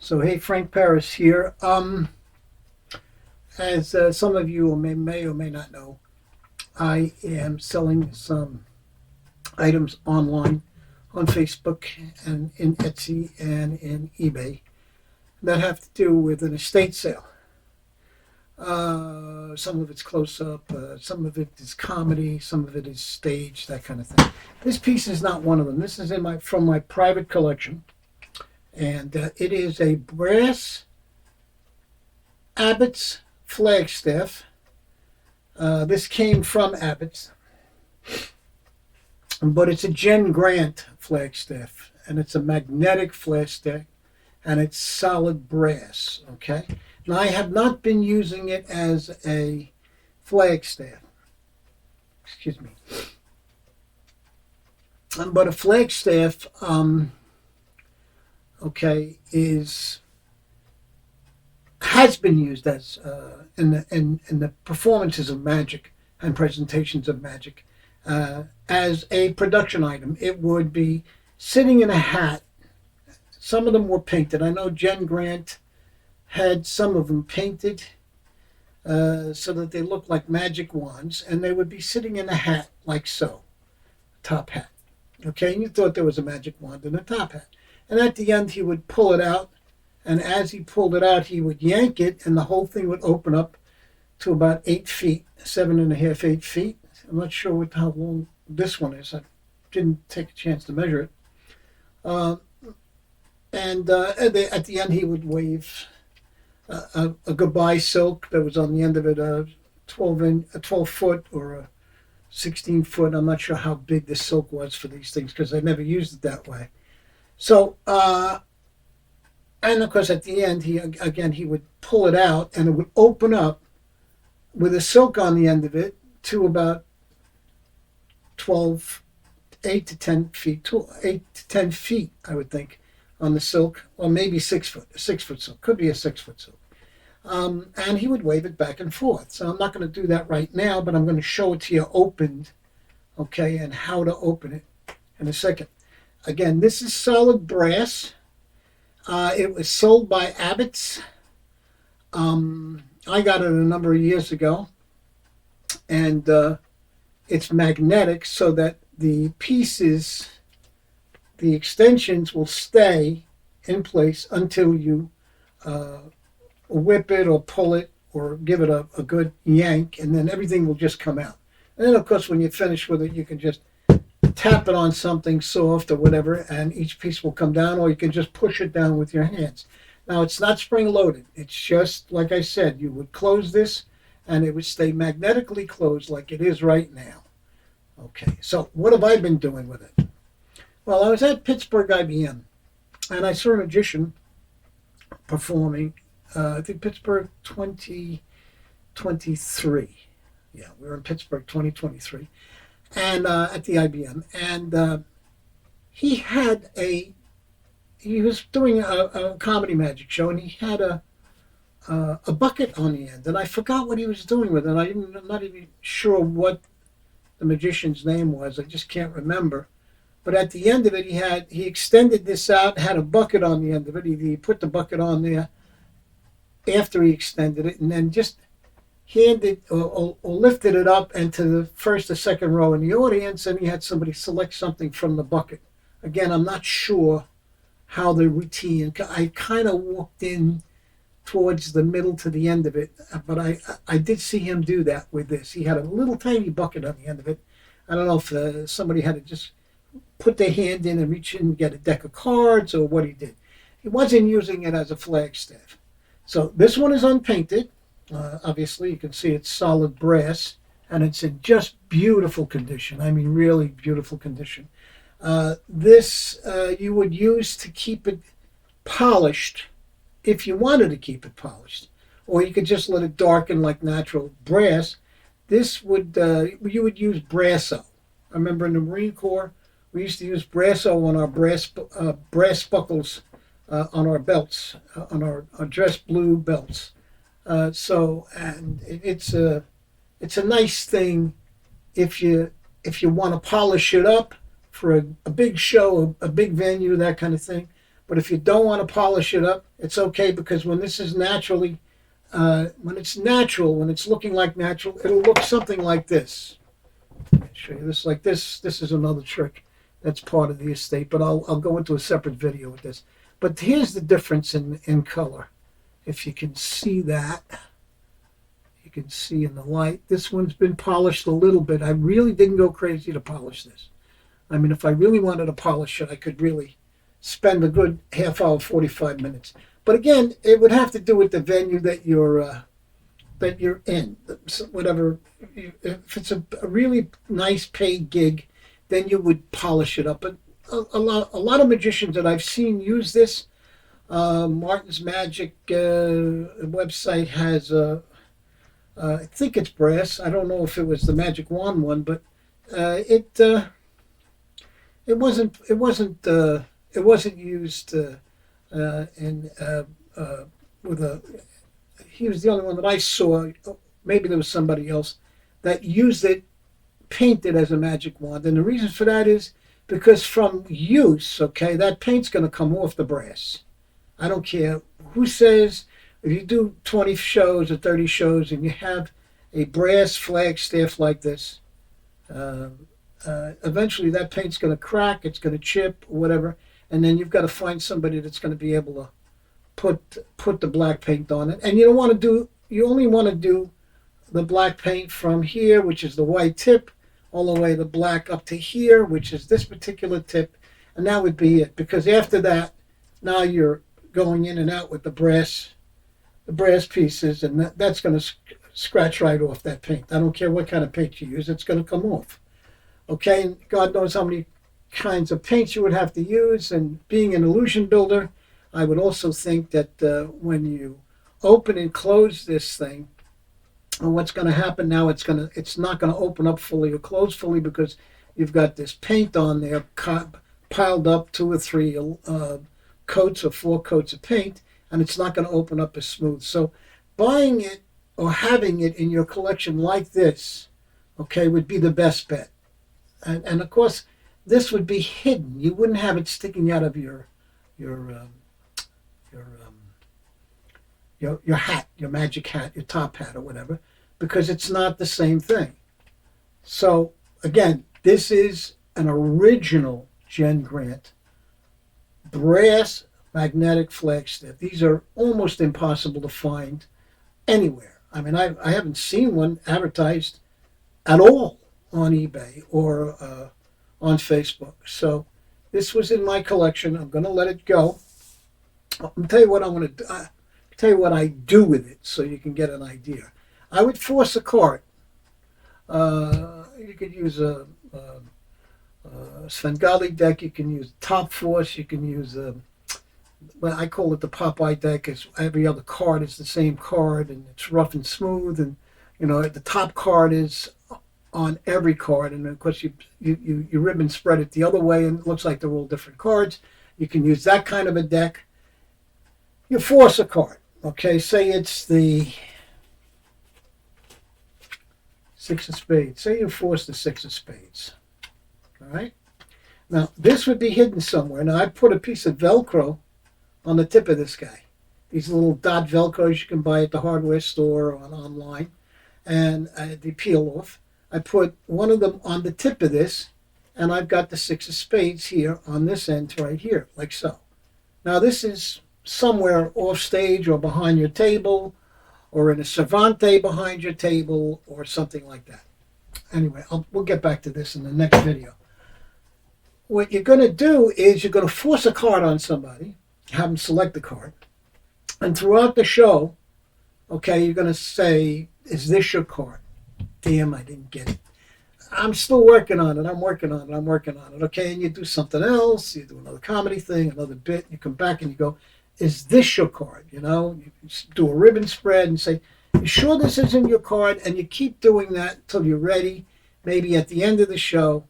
So hey, Frank Paris here. As some of you may or may not know, I am selling some items online on Facebook and in Etsy and in eBay that have to do with an estate sale. Some of it's close up, some of it is comedy, some of it is stage, that kind of thing. This piece is not one of them. This is from my private collection, and it is a brass Abbotts flagstaff. This came from Abbotts, but it's a Jen Grant flagstaff, and it's a magnetic flagstaff, and it's solid brass. Okay, now I have not been using it as a flagstaff. Excuse me, but a flagstaff, okay, has been used as in the performances of magic and presentations of magic as a production item. It would be sitting in a hat. Some of them were painted. I know Jen Grant had some of them painted so that they looked like magic wands, and they would be sitting in a hat like so, top hat. Okay, and you thought there was a magic wand in a top hat. And at the end, he would pull it out, and as he pulled it out, he would yank it, and the whole thing would open up to about 8 feet, 7.5, 8 feet. I'm not sure how long this one is. I didn't take a chance to measure it. At the end, he would wave a goodbye silk that was on the end of it, a 12 foot or a 16 foot. I'm not sure how big the silk was for these things because I never used it that way. So, and of course, at the end, he would pull it out, and it would open up with a silk on the end of it to about 8 to 10 feet, 8 to 10 feet, I would think, on the silk, or maybe 6 foot, a 6 foot silk, could be a 6 foot silk. And he would wave it back and forth. So I'm not going to do that right now, but I'm going to show it to you opened, okay, and how to open it in a second. Again, this is solid brass. It was sold by Abbotts. I got it a number of years ago, and it's magnetic so that the pieces, the extensions will stay in place until you whip it or pull it or give it a good yank, and then everything will just come out. And then, of course, when you finish with it, you can just tap it on something soft or whatever, and each piece will come down, or you can just push it down with your hands. Now, it's not spring loaded. It's just, like I said, you would close this, and it would stay magnetically closed like it is right now. Okay, so what have I been doing with it? Well, I was at Pittsburgh IBM, and I saw a magician performing, I think Pittsburgh 2023. Yeah, we were in Pittsburgh 2023. And at the IBM, and he was doing a comedy magic show, and he had a bucket on the end, and I forgot what he was doing with it. I'm not even sure what the magician's name was. I just can't remember. But at the end of it, he extended this out, had a bucket on the end of it. He put the bucket on there after he extended it, and then just handed or lifted it up into the first or second row in the audience, and he had somebody select something from the bucket. Again, I'm not sure how the routine, I kind of walked in towards the middle to the end of it, but I did see him do that with this. He had a little tiny bucket on the end of it. I don't know if somebody had to just put their hand in and reach in and get a deck of cards or what he did. He wasn't using it as a flagstaff. So this one is unpainted. Obviously, you can see it's solid brass, and it's in just beautiful condition. I mean, really beautiful condition. This you would use to keep it polished if you wanted to keep it polished, or you could just let it darken like natural brass. This would you would use Brasso. I remember in the Marine Corps, we used to use Brasso on our brass buckles on our belts, on our dress blue belts. And it's a nice thing if you want to polish it up for a big show, a big venue, that kind of thing. But if you don't want to polish it up, it's okay, because when this is naturally, when it's natural, when it's looking like natural, it'll look something like this. I'll show you this like this. This is another trick that's part of the estate, but I'll go into a separate video with this. But here's the difference in color. If you can see that, you can see in the light, this one's been polished a little bit. I really didn't go crazy to polish this. I mean, if I really wanted to polish it, I could really spend a good half hour, 45 minutes. But again, it would have to do with the venue that you're in. Whatever, if it's a really nice paid gig, then you would polish it up. But a lot of magicians that I've seen use this. Martin's Magic website has I think it's brass. I don't know if it was the Magic Wand one, but it wasn't used with a. He was the only one that I saw. Maybe there was somebody else that used it, painted as a magic wand, and the reason for that is because from use, okay, that paint's going to come off the brass. I don't care who says. If you do 20 shows or 30 shows and you have a brass flagstaff like this, eventually that paint's going to crack, it's going to chip, or whatever, and then you've got to find somebody that's going to be able to put the black paint on it. And you only want to do the black paint from here, which is the white tip, all the way the black up to here, which is this particular tip, and that would be it. Because after that, now you're going in and out with the brass pieces, and that's going to scratch right off that paint. I don't care what kind of paint you use, it's going to come off. Okay, and God knows how many kinds of paints you would have to use, and being an illusion builder, I would also think that when you open and close this thing, what's going to happen now, it's not going to open up fully or close fully, because you've got this paint on there piled up, 2 or 3 coats or 4 coats of paint, and it's not going to open up as smooth. So buying it or having it in your collection like this, okay, would be the best bet. And of course, this would be hidden. You wouldn't have it sticking out of your hat, your magic hat, your top hat or whatever, because it's not the same thing. So again, this is an original Jen Grant brass magnetic flagstaff. These are almost impossible to find anywhere. I mean, I haven't seen one advertised at all on eBay or on Facebook. So this was in my collection. I'm going to let it go. I'll tell you what I want to do. Tell you what I do with it so you can get an idea. I would force a card. You could use a Svengali deck. You can use top force. You can use well, I call it the Popeye deck. It's every other card is the same card, and it's rough and smooth. And the top card is on every card, and of course you ribbon spread it the other way, and it looks like they're all different cards. You can use that kind of a deck. You force a card. Okay, say it's the 6 of spades. Say you force the 6 of spades. All right. Now this would be hidden somewhere. Now I put a piece of Velcro on the tip of this guy. These little dot Velcros you can buy at the hardware store or online, and they peel off. I put one of them on the tip of this, and I've got the 6 of spades here on this end right here, like so. Now this is somewhere off stage or behind your table or in a servante behind your table or something like that. Anyway, we'll get back to this in the next video. What you're going to do is you're going to force a card on somebody, have them select the card, and throughout the show, okay, you're going to say, is this your card? Damn, I didn't get it. I'm still working on it. I'm working on it. Okay, and you do something else. You do another comedy thing, another bit. You come back and you go, is this your card? You do a ribbon spread and say, you sure this isn't your card? And you keep doing that until you're ready, maybe at the end of the show,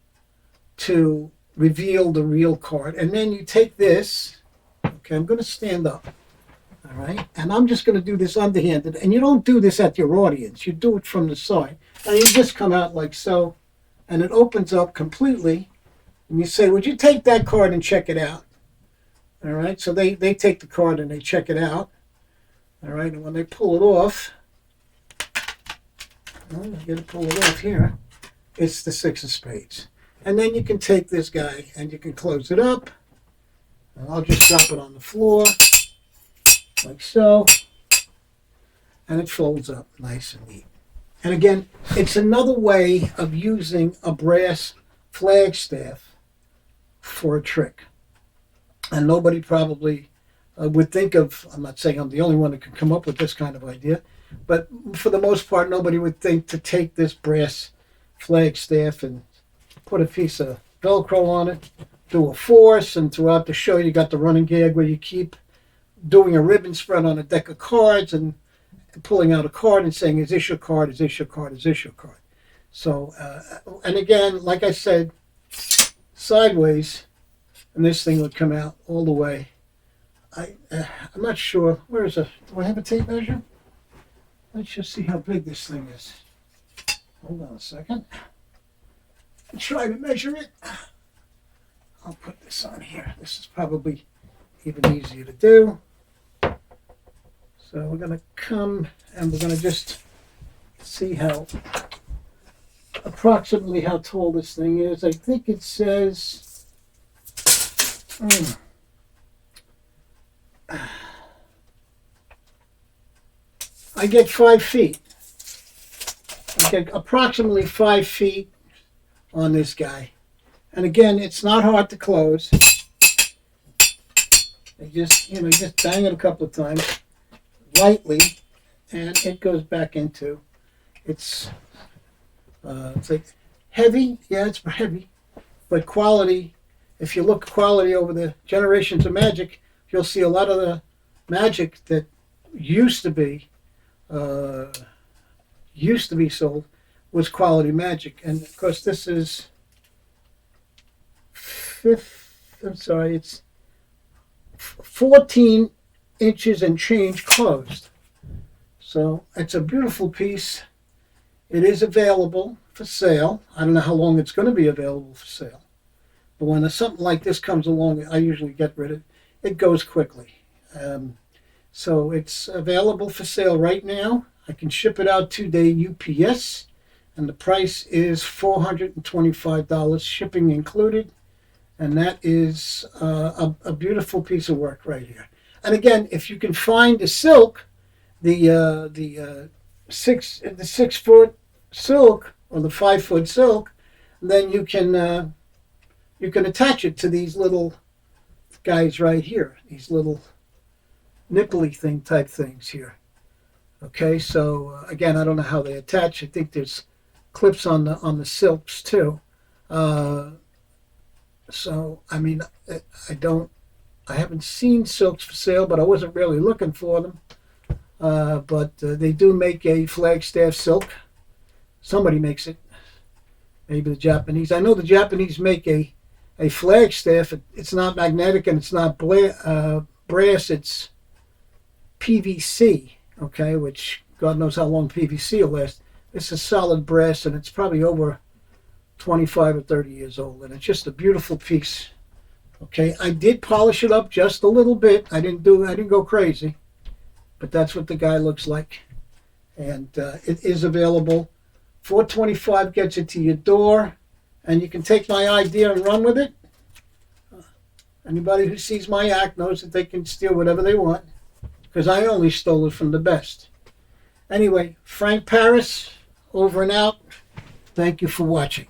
to reveal the real card. And then you take this. Okay, I'm going to stand up. All right, and I'm just going to do this underhanded. And you don't do this at your audience. You do it from the side. And you just come out like so, and it opens up completely. And you say, would you take that card and check it out? All right, so they take the card and they check it out. All right, and when they pull it off, well, I'm going to pull it off here. It's the 6 of spades. And then you can take this guy and you can close it up. And I'll just drop it on the floor, like so. And it folds up nice and neat. And again, it's another way of using a brass flagstaff for a trick. And nobody probably would think of, I'm not saying I'm the only one that could come up with this kind of idea, but for the most part, nobody would think to take this brass flagstaff and put a piece of Velcro on it, do a force, and throughout the show you got the running gag where you keep doing a ribbon spread on a deck of cards and pulling out a card and saying, is this your card, is this your card, is this your card? So, and again, like I said, sideways, and this thing would come out all the way. I'm not sure. Where is it? Do I have a tape measure? Let's just see how big this thing is. Hold on a second. I'll try to measure it. I'll put this on here. This is probably even easier to do. So we're going to come and we're going to just see how approximately how tall this thing is. I think it says I get 5 feet. I get approximately 5 feet on this guy. And again, it's not hard to close. I just, just bang it a couple of times lightly, and it goes back into it's like heavy. Yeah, it's heavy, but quality. If you look quality over the generations of magic, you'll see a lot of the magic that used to be sold was quality magic. And of course, this is it's 14 inches and change closed. So it's a beautiful piece. It is available for sale. I don't know how long it's going to be available for sale. But when something like this comes along, I usually get rid of it. It goes quickly. So it's available for sale right now. I can ship it out 2-day UPS, and the price is $425, shipping included. And that is a beautiful piece of work right here. And again, if you can find the silk, the 6 foot silk or the 5 foot silk, then you can attach it to these little guys right here, these little nipply thing type things here. Okay, so again, I don't know how they attach. I think there's clips on the silks too. So I mean, I haven't seen silks for sale, but I wasn't really looking for them. But they do make a flagstaff silk. Somebody makes it. Maybe the Japanese. I know the Japanese make a flagstaff. It's not magnetic and it's not brass. It's PVC. Okay, which God knows how long PVC will last. This is solid brass, and it's probably over 25 or 30 years old, and it's just a beautiful piece. Okay, I did polish it up just a little bit. I didn't go crazy, but that's what the guy looks like, and it is available. $425 gets it to your door, and you can take my idea and run with it. Anybody who sees my act knows that they can steal whatever they want, because I only stole it from the best. Anyway, Frank Paris, over and out. Thank you for watching.